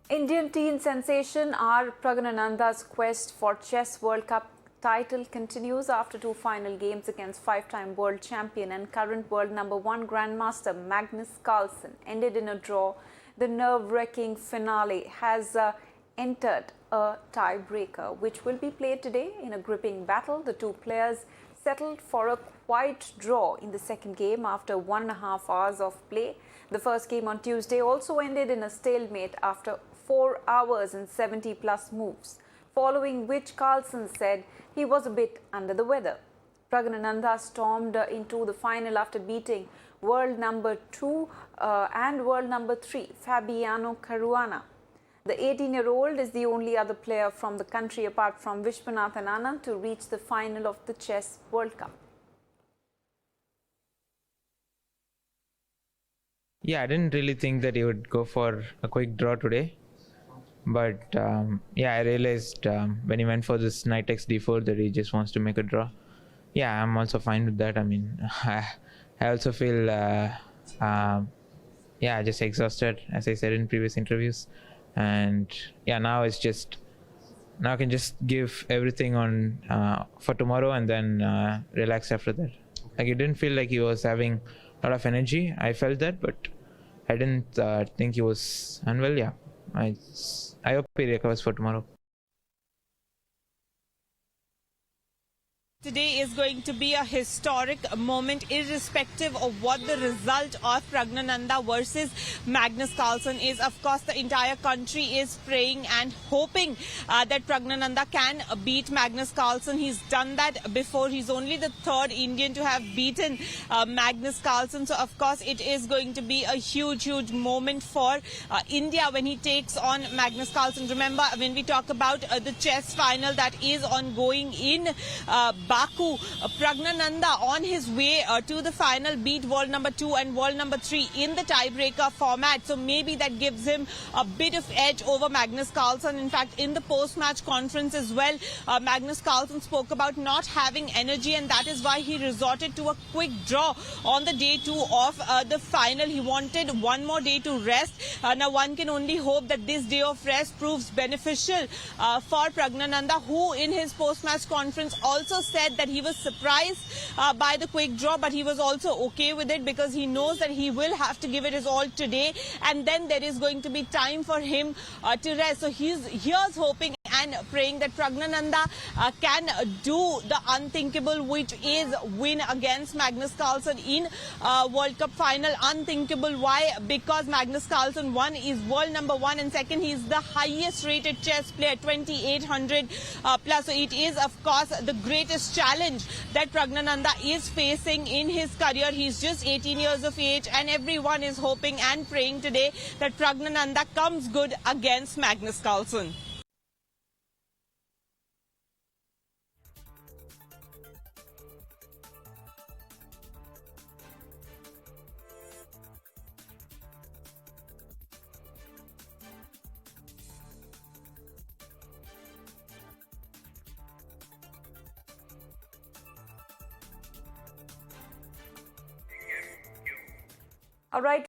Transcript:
Indian teen sensation R. Praggnanandhaa's quest for Chess World Cup title continues after two final games against five-time world champion and current world #1 grandmaster Magnus Carlsen ended in a draw. The nerve-wracking finale has entered a tiebreaker, which will be played today in a gripping battle. The two players settled for a quiet draw in the second game after 1.5 hours of play. The first game on Tuesday also ended in a stalemate after 4 hours and 70-plus moves, following which Carlsen said he was a bit under the weather. Praggnanandhaa stormed into the final after beating world #2 and world #3 Fabiano Caruana. The 18-year-old is the only other player from the country apart from Viswanathan Anand to reach the final of the Chess World Cup. Yeah, I didn't really think that he would go for a quick draw today. But yeah, I realized when he went for this knight x d4 that he just wants to make a draw. Yeah, I'm also fine with that. I mean, I also feel yeah, just exhausted, as I said in previous interviews. And yeah, now it's just, now I can just give everything on for tomorrow and then relax after that. Like, it didn't feel like he was having a lot of energy. I felt that, but I didn't think he was unwell. Yeah, I hope he recovers for tomorrow. Today is going to be a historic moment, irrespective of what the result of Praggnanandhaa versus Magnus Carlsen is. Of course, the entire country is praying and hoping that Praggnanandhaa can beat Magnus Carlsen. He's done that before. He's only the third Indian to have beaten Magnus Carlsen. So, of course, it is going to be a huge, huge moment for India when he takes on Magnus Carlsen. Remember, when we talk about the chess final that is ongoing in Baku, Praggnanandhaa on his way to the final beat world #2 and world #3 in the tiebreaker format. So maybe that gives him a bit of edge over Magnus Carlsen. In fact, in the post-match conference as well, Magnus Carlsen spoke about not having energy, and that is why he resorted to a quick draw on the day 2 of the final. He wanted one more day to rest. Now one can only hope that this day of rest proves beneficial for Praggnanandhaa, who in his post-match conference also said that he was surprised by the quick draw, but he was also okay with it because he knows that he will have to give it his all today, and then there is going to be time for him to rest. So here's hoping and praying that Praggnanandhaa can do the unthinkable, which is win against Magnus Carlsen in World Cup final. Unthinkable. Why? Because Magnus Carlsen, one, is world #1, and second, he is the highest rated chess player, 2800 plus. So it is, of course, the greatest challenge that Praggnanandhaa is facing in his career. He's just 18 years of age, and everyone is hoping and praying today that Praggnanandhaa comes good against Magnus Carlsen. All right.